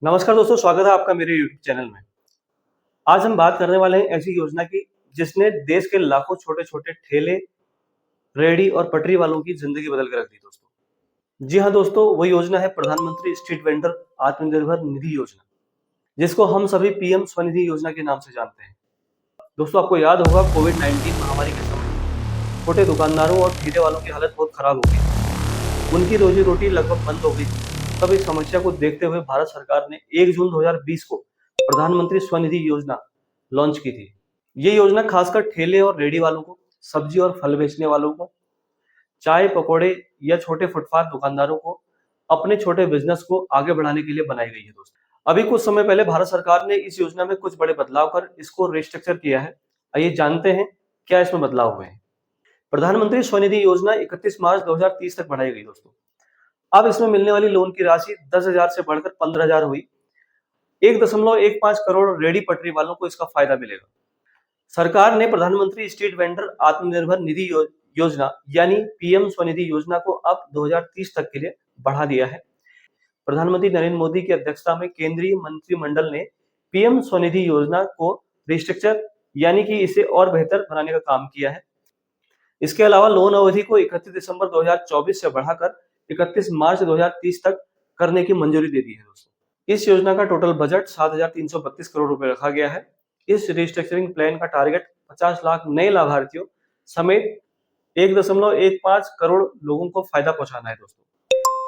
नमस्कार दोस्तों, स्वागत है आपका मेरे यूट्यूब चैनल में। आज हम बात करने वाले हैं ऐसी योजना की जिसने देश के लाखों छोटे-छोटे ठेले, रेहड़ी और पटरी वालों की जिंदगी बदल के रख दी दोस्तों। जी हाँ दोस्तों, वो योजना है प्रधानमंत्री स्ट्रीट वेंडर आत्मनिर्भर निधि योजना, जिसको हम सभी पीएम स्वनिधि योजना के नाम से जानते हैं। दोस्तों, आपको याद होगा कोविड-19 महामारी के समय छोटे दुकानदारों और ठेले वालों की हालत बहुत खराब हो गई। उनकी रोजी-रोटी लगभग बंद हो गई थी। तब इस समस्या को देखते हुए भारत सरकार ने 1 जून 2020 को प्रधानमंत्री स्वनिधि योजना लॉन्च की थी। ये योजना खासकर ठेले और रेहड़ी वालों को, सब्जी और फल बेचने वालों को, चाय पकौड़े या छोटे फुटपाथ दुकानदारों को अपने छोटे बिजनेस को आगे बढ़ाने के लिए बनाई गई है दोस्तों। अभी कुछ समय पहले भारत सरकार ने इस योजना में कुछ बड़े बदलाव कर इसको रिस्ट्रक्चर किया है। आइए जानते हैं क्या इसमें बदलाव हुए हैं। प्रधानमंत्री स्वनिधि योजना 31 मार्च 2030 तक बढ़ाई गई दोस्तों। अब इसमें मिलने वाली लोन की राशि 10,000 से बढ़कर 15,000 हुई। 1.15 करोड़ रेहड़ी पटरी वालों को इसका फायदा मिलेगा। सरकार ने प्रधानमंत्री स्ट्रीट वेंडर आत्मनिर्भर निधि योजना यानी पीएम स्वनिधि योजना को अब 2030 तक के लिए बढ़ा दिया है। प्रधानमंत्री नरेंद्र मोदी की अध्यक्षता में केंद्रीय मंत्रिमंडल ने पीएम स्वनिधि योजना को रिस्ट्रक्चर यानी कि इसे और बेहतर बनाने का काम किया है। इसके अलावा लोन अवधि को 31 दिसंबर 2024 से बढ़ाकर 31 मार्च 2030 तक करने की मंजूरी दे दी है दोस्तों। इस योजना का टोटल बजट 7,332 करोड़ रुपए रखा गया है। इस रिस्ट्रक्चरिंग प्लान का टारगेट 50 लाख नए लाभार्थियों समेत 1.15 करोड़ लोगों को फायदा पहुंचाना है दोस्तों।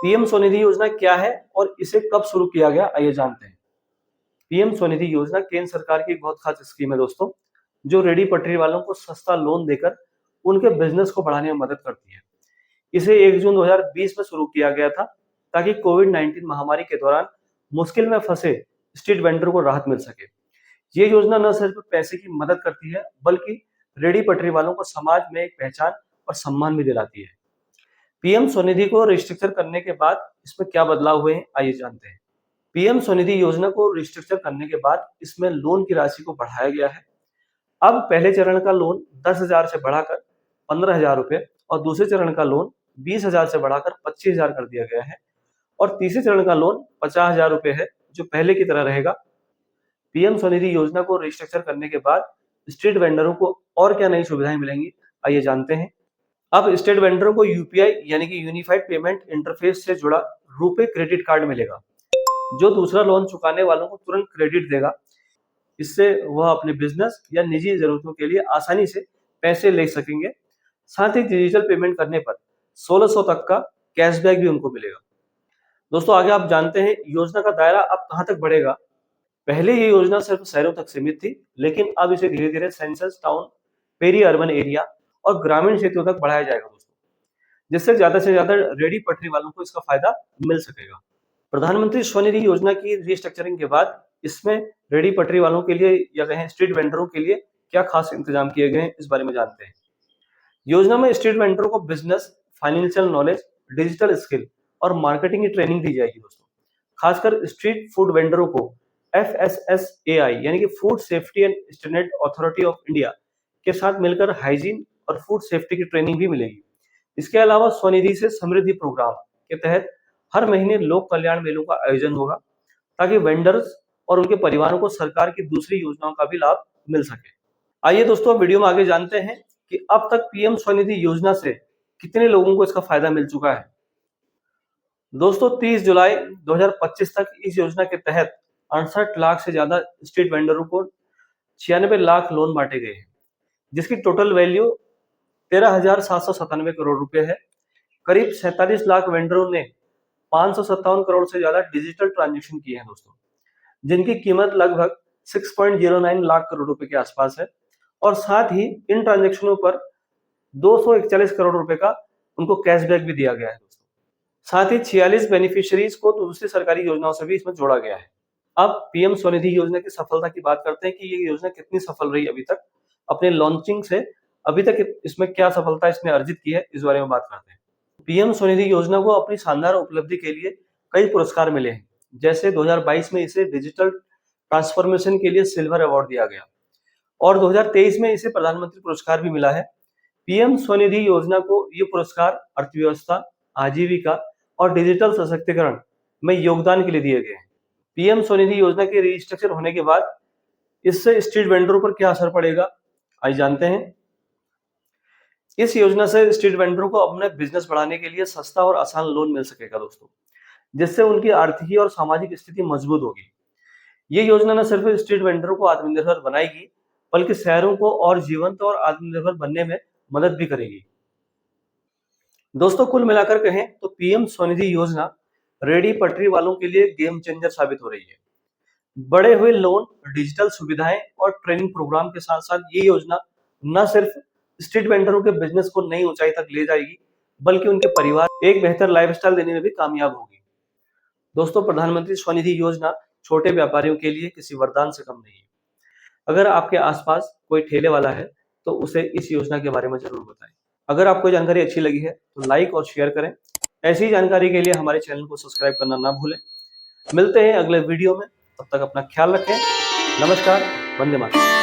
पीएम स्वनिधि योजना क्या है और इसे कब शुरू किया गया, आइए जानते हैं। पीएम स्वनिधि योजना केंद्र सरकार की एक बहुत खास स्कीम है दोस्तों, जो रेहड़ी पटरी वालों को सस्ता लोन देकर उनके बिजनेस को बढ़ाने में मदद करती है। इसे 1 जून 2020 में शुरू किया गया था ताकि कोविड-19 महामारी के दौरान मुश्किल में फंसे स्ट्रीट वेंडर को राहत मिल सके। ये योजना न सिर्फ पैसे की मदद करती है बल्कि रेहड़ी पटरी वालों को समाज में एक पहचान और सम्मान भी दिलाती है। पीएम स्वनिधि को रिस्ट्रक्चर करने के बाद इसमें क्या बदलाव हुए हैं, आइए जानते हैं। पीएम स्वनिधि योजना को रिस्ट्रक्चर करने के बाद इसमें लोन की राशि को बढ़ाया गया है। अब पहले चरण का लोन 10,000 से बढ़ाकर 15,000 रुपए और दूसरे चरण का लोन 20,000 से बढ़ाकर 25,000 कर दिया गया है और तीसरे चरण का लोन 50,000 रुपए है, जो पहले की तरह रहेगा। पीएम स्वनिधि योजना को रिस्ट्रक्चर करने के बाद स्ट्रीट वेंडरों को और क्या नई सुविधाएं मिलेंगी, आइए जानते हैं। अब स्ट्रीट वेंडरों को यूपीआई यानी कि यूनिफाइड पेमेंट इंटरफेस से जुड़ा रुपे क्रेडिट कार्ड मिलेगा, जो दूसरा लोन चुकाने वालों को तुरंत क्रेडिट देगा। इससे वह अपने बिजनेस या निजी जरूरतों के लिए आसानी से पैसे ले सकेंगे। साथ ही डिजिटल पेमेंट करने पर 1600 तक का कैशबैक भी उनको मिलेगा। दोस्तों, आगे आप जानते हैं योजना का दायरा अब कहां तक बढ़ेगा। पहले ये योजना सिर्फ शहरों तक सीमित थी, लेकिन अब इसे धीरे धीरे census town, peri urban area और ग्रामीण क्षेत्रों तक बढ़ाया जाएगा दोस्तों, जिससे ज्यादा से ज्यादा रेहड़ी पटरी वालों को इसका फायदा मिल सकेगा। प्रधानमंत्री स्वनिधि योजना की रिस्ट्रक्चरिंग के बाद इसमें रेहड़ी पटरी वालों के लिए या कहें स्ट्रीट वेंडरों के लिए क्या खास इंतजाम किए गए हैं, इस बारे में जानते हैं। योजना में स्ट्रीट वेंडरों को business, financial knowledge, digital skill और मार्केटिंग की ट्रेनिंग दी जाएगी दोस्तों। खासकर स्ट्रीट फूड वेंडरों को FSSAI यानी कि food safety and standard authority of India के साथ मिलकर हाइजीन और फूड सेफ्टी की ट्रेनिंग भी मिलेगी। इसके अलावा स्वनिधि से समृद्धि प्रोग्राम के तहत हर महीने लोक कल्याण मेलों का आयोजन होगा, ताकि वेंडर्स और उनके परिवारों को सरकार की दूसरी योजनाओं का भी लाभ मिल सके। आइए दोस्तों, वीडियो में आगे जानते हैं कि अब तक पीएम स्वनिधि योजना से कितने लोगों को इसका फायदा मिल चुका है। दोस्तों, 30 जुलाई 2025 तक इस योजना के तहत 68 लाख से ज्यादा स्ट्रीट वेंडरों को 96 लाख लोन बांटे गए हैं, जिसकी टोटल वैल्यू 13,797 करोड़ रुपए है। करीब 47 लाख वेंडरों ने 557 करोड़ से ज्यादा डिजिटल ट्रांजेक्शन किए हैं दोस्तों, जिनकी कीमत लगभग 6.09 लाख करोड़ रुपए के आसपास है। और साथ ही इन ट्रांजेक्शनों पर 241 करोड़ रुपए का उनको कैशबैक भी दिया गया है दोस्तों। साथ ही 46 बेनिफिशियरीज को दूसरी सरकारी योजनाओं से भी इसमें जोड़ा गया है। अब पीएम स्वनिधि योजना की सफलता की बात करते हैं कि ये योजना कितनी सफल रही अभी तक। अपने लॉन्चिंग से अभी तक इसमें क्या सफलता इसने अर्जित की है, इस बारे में बात करते हैं। पीएम स्वनिधि योजना को अपनी शानदार उपलब्धि के लिए कई पुरस्कार मिले हैं। जैसे 2022 में इसे डिजिटल ट्रांसफॉर्मेशन के लिए सिल्वर अवार्ड दिया गया और 2023 में इसे प्रधानमंत्री पुरस्कार भी मिला है। पीएम स्वनिधि योजना को ये पुरस्कार अर्थव्यवस्था, आजीविका और डिजिटल सशक्तिकरण में योगदान के लिए दिए गए हैं। पीएम स्वनिधि योजना के रिस्ट्रक्चर होने के बाद इससे स्ट्रीट वेंडरों पर क्या असर पड़ेगा, आइए जानते हैं। इस योजना से स्ट्रीट वेंडरों को अपने बिजनेस बढ़ाने के लिए सस्ता और आसान लोन मिल सकेगा दोस्तों, जिससे उनकी आर्थिक और सामाजिक स्थिति मजबूत होगी। ये योजना न सिर्फ स्ट्रीट वेंडरों को आत्मनिर्भर बनाएगी, बल्कि शहरों को और जीवंत और आत्मनिर्भर बनने में मदद भी करेगी। दोस्तों, कुल मिलाकर कहें तो पीएम स्वनिधि योजना रेहड़ी पटरी वालों के लिए गेम चेंजर साबित हो रही है। बढ़े हुए लोन, डिजिटल सुविधाएं और ट्रेनिंग प्रोग्राम के साथ साथ ये योजना न सिर्फ स्ट्रीट वेंडरों के बिजनेस को नई ऊंचाई तक ले जाएगी, बल्कि उनके परिवार एक बेहतर लाइफस्टाइल देने में भी कामयाब होगी। दोस्तों, प्रधानमंत्री स्वनिधि योजना छोटे व्यापारियों के लिए किसी वरदान से कम नहीं है। अगर आपके आसपास कोई ठेले वाला है तो उसे इस योजना के बारे में जरूर बताएं। अगर आपको जानकारी अच्छी लगी है तो लाइक और शेयर करें। ऐसी जानकारी के लिए हमारे चैनल को सब्सक्राइब करना ना भूलें। मिलते हैं अगले वीडियो में, तब तक अपना ख्याल रखें। नमस्कार, वंदे मातरम।